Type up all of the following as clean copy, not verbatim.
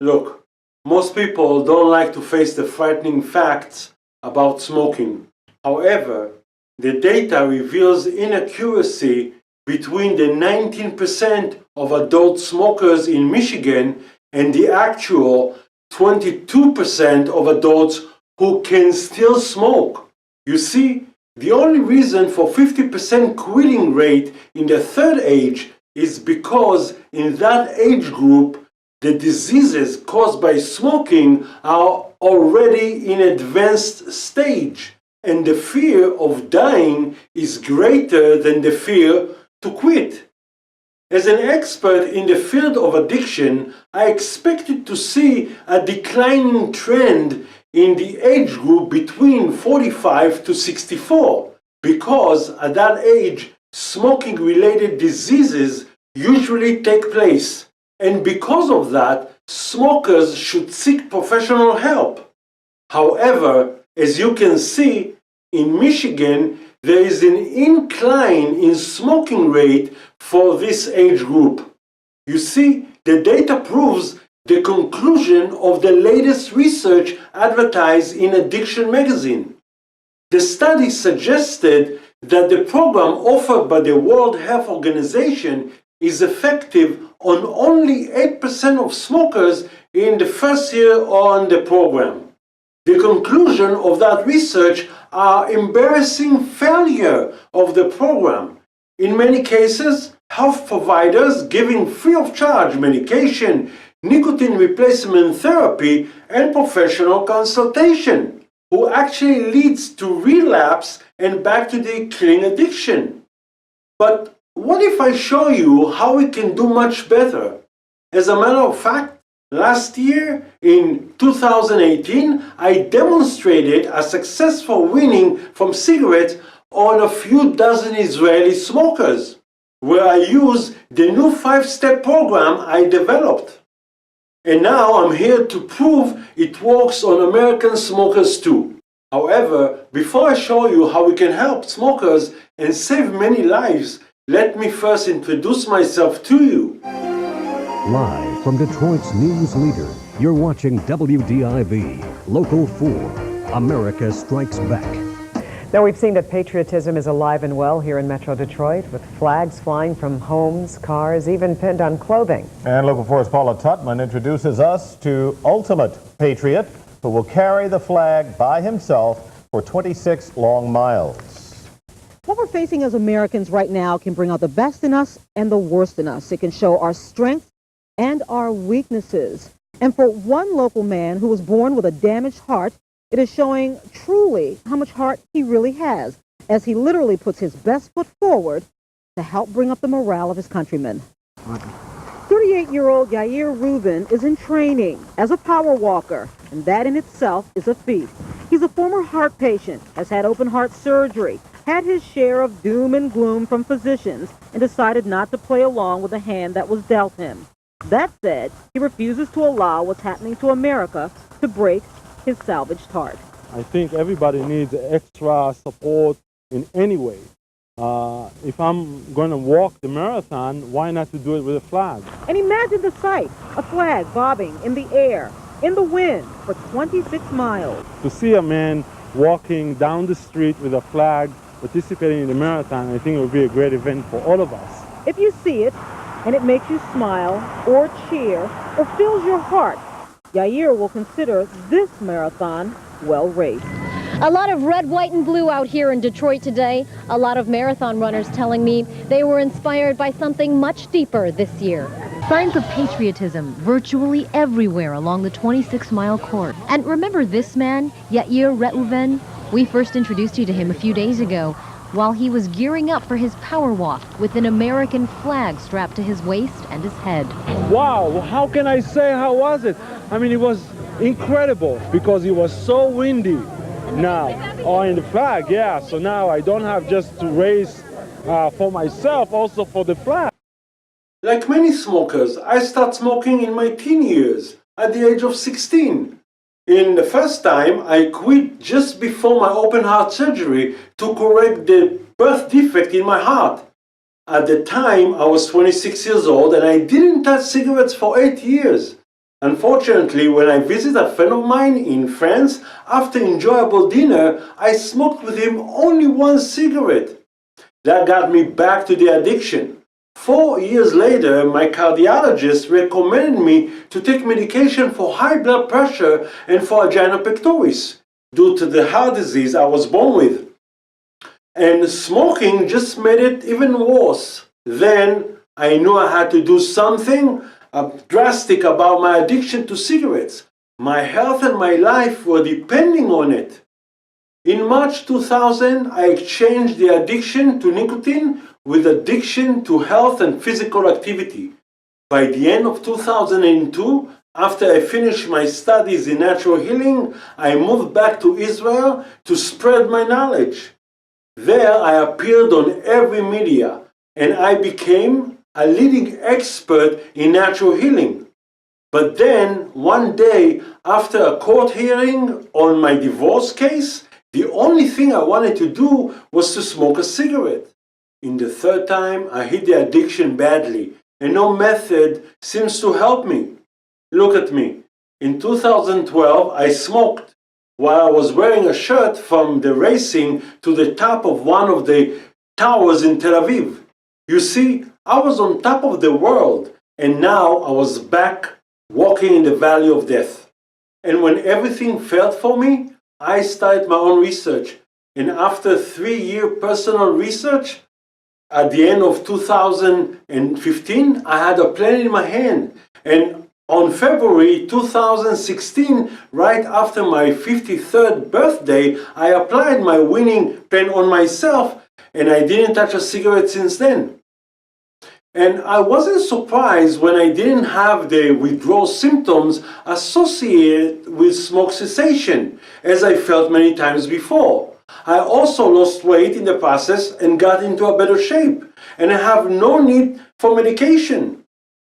Look, most people don't like to face the frightening facts about smoking. However, the data reveals inaccuracy between the 19% of adult smokers in Michigan and the actual 22% of adults who can still smoke. You see, the only reason for 50% quitting rate in the third age is because in that age group, the diseases caused by smoking are already in advanced stage, and the fear of dying is greater than the fear to quit. As an expert in the field of addiction, I expected to see a declining trend in the age group between 45 to 64, because at that age, smoking-related diseases usually take place. And because of that, smokers should seek professional help. However, as you can see, in Michigan, there is an incline in smoking rate for this age group. You see, the data proves the conclusion of the latest research advertised in Addiction magazine. The study suggested that the program offered by the World Health Organization is effective on only 8% of smokers in the first year on the program. The conclusion of that research are embarrassing failure of the program. In many cases, health providers giving free of charge medication, nicotine replacement therapy, and professional consultation, who actually leads to relapse and back to the killing addiction. But what if I show you how we can do much better? As a matter of fact, last year, in 2018, I demonstrated a successful weaning from cigarettes on a few dozen Israeli smokers, where I used the new 5-step program I developed. And now I'm here to prove it works on American smokers too. However, before I show you how we can help smokers and save many lives, let me first introduce myself to you. Live from Detroit's news leader, you're watching WDIV, Local 4, America Strikes Back. Now, we've seen that patriotism is alive and well here in Metro Detroit, with flags flying from homes, cars, even pinned on clothing. And Local 4's Paula Tutman introduces us to Ultimate Patriot, who will carry the flag by himself for 26 long miles. What we're facing as Americans right now can bring out the best in us and the worst in us. It can show our strengths and our weaknesses. And for one local man who was born with a damaged heart, it is showing truly how much heart he really has, as he literally puts his best foot forward to help bring up the morale of his countrymen. 38-year-old Yair Rubin is in training as a power walker, and that in itself is a feat. He's a former heart patient, has had open heart surgery, had his share of doom and gloom from physicians, and decided not to play along with the hand that was dealt him. That said, he refuses to allow what's happening to America to break his salvaged heart. I think everybody needs extra support in any way. If I'm going to walk the marathon, why not to do it with a flag? And imagine the sight, a flag bobbing in the air, in the wind, for 26 miles. To see a man walking down the street with a flag participating in the marathon, I think it would be a great event for all of us. If you see it, and it makes you smile, or cheer, or fills your heart, Yair will consider this marathon well raced. A lot of red, white, and blue out here in Detroit today. A lot of marathon runners telling me they were inspired by something much deeper this year. Signs of patriotism virtually everywhere along the 26-mile course. And remember this man, Yair Reuven? We first introduced you to him a few days ago while he was gearing up for his power walk with an American flag strapped to his waist and his head. Wow, how can I say how was it? I mean, it was incredible because it was so windy. Now, in the flag, yeah, so now I don't have just to race for myself, also for the flag. Like many smokers, I started smoking in my teen years, at the age of 16. In the first time, I quit just before my open heart surgery to correct the birth defect in my heart. At the time, I was 26 years old and I didn't touch cigarettes for 8 years. Unfortunately, when I visited a friend of mine in France, after enjoyable dinner, I smoked with him only one cigarette. That got me back to the addiction. 4 years later, my cardiologist recommended me to take medication for high blood pressure and for angina pectoris, due to the heart disease I was born with. And smoking just made it even worse. Then I knew I had to do something drastic about my addiction to cigarettes. My health and my life were depending on it. In March 2000, I exchanged the addiction to nicotine with addiction to health and physical activity. By the end of 2002, after I finished my studies in natural healing, I moved back to Israel to spread my knowledge. There I appeared on every media, and I became a leading expert in natural healing. But then, one day, after a court hearing on my divorce case, the only thing I wanted to do was to smoke a cigarette. In the third time, I hit the addiction badly, and no method seems to help me. Look at me. In 2012, I smoked while I was wearing a shirt from the racing to the top of one of the towers in Tel Aviv. You see, I was on top of the world, and now I was back walking in the valley of death. And when everything failed for me, I started my own research. And after 3-year personal research, at the end of 2015, I had a plan in my hand. And on February 2016, right after my 53rd birthday, I applied my winning plan on myself, and I didn't touch a cigarette since then. And I wasn't surprised when I didn't have the withdrawal symptoms associated with smoke cessation, as I felt many times before. I also lost weight in the process and got into a better shape, and I have no need for medication.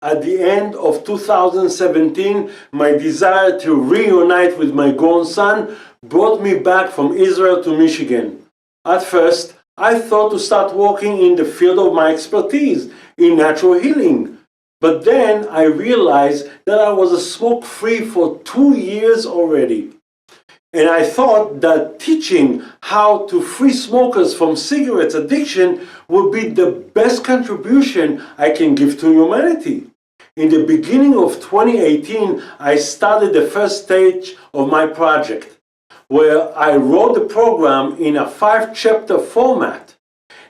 At the end of 2017, my desire to reunite with my grown son brought me back from Israel to Michigan. At first, I thought to start working in the field of my expertise, in natural healing. But then I realized that I was smoke-free for 2 years already. And I thought that teaching how to free smokers from cigarettes addiction would be the best contribution I can give to humanity. In the beginning of 2018, I started the first stage of my project, where I wrote the program in a 5-chapter format.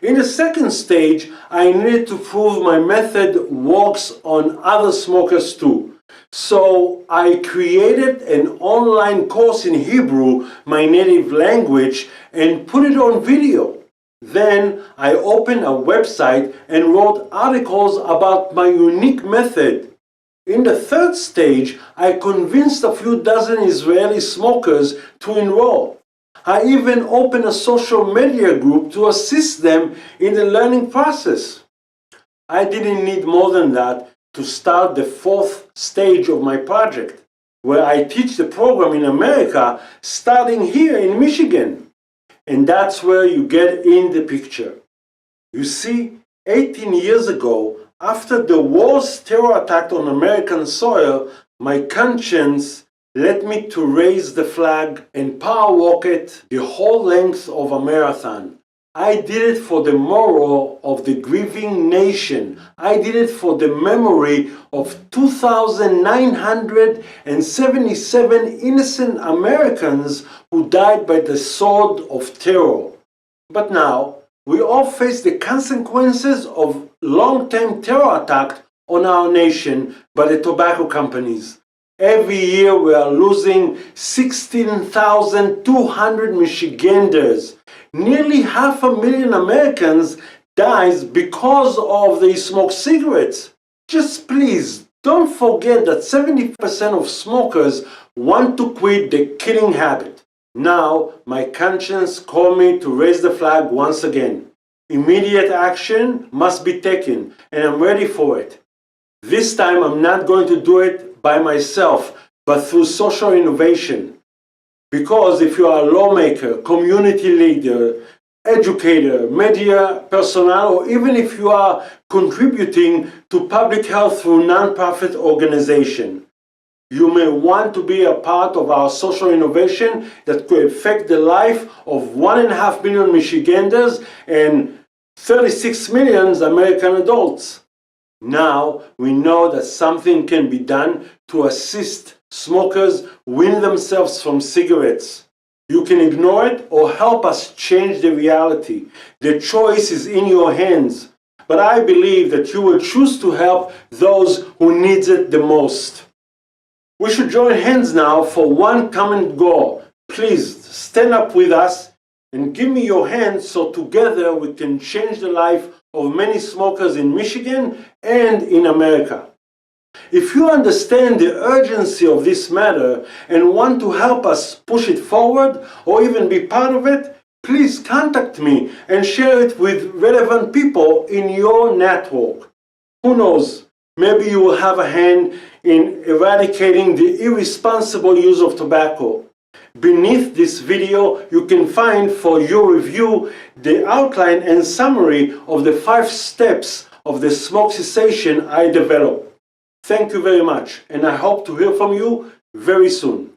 In the second stage, I needed to prove my method works on other smokers too. So I created an online course in Hebrew, my native language, and put it on video. Then I opened a website and wrote articles about my unique method. In the third stage, I convinced a few dozen Israeli smokers to enroll. I even opened a social media group to assist them in the learning process. I didn't need more than that to start the fourth stage of my project, where I teach the program in America, starting here in Michigan. And that's where you get in the picture. You see, 18 years ago, after the worst terror attack on American soil, my conscience led me to raise the flag and power walk it the whole length of a marathon. I did it for the moral of the grieving nation. I did it for the memory of 2,977 innocent Americans who died by the sword of terror. But now, we all face the consequences of long-term terror attack on our nation by the tobacco companies. Every year we are losing 16,200 Michiganders. Nearly 500,000 Americans dies because of they smoke cigarettes. Just please don't forget that 70% of smokers want to quit the killing habit. Now my conscience called me to raise the flag once again. Immediate action must be taken, and I'm ready for it. This time I'm not going to do it by myself, but through social innovation. Because if you are a lawmaker, community leader, educator, media personnel, or even if you are contributing to public health through nonprofit organization, You may want to be a part of our social innovation that could affect the life of 1.5 million Michiganders and 36 million American adults. Now we know that something can be done to assist smokers wean themselves from cigarettes. You can ignore it or help us change the reality. The choice is in your hands. But I believe that you will choose to help those who need it the most. We should join hands now for one common goal. Please stand up with us and give me your hand so together we can change the life of many smokers in Michigan and in America. If you understand the urgency of this matter and want to help us push it forward or even be part of it, please contact me and share it with relevant people in your network. Who knows, maybe you will have a hand in eradicating the irresponsible use of tobacco. Beneath this video, you can find for your review the outline and summary of the 5 steps of the smoke cessation I developed. Thank you very much, and I hope to hear from you very soon.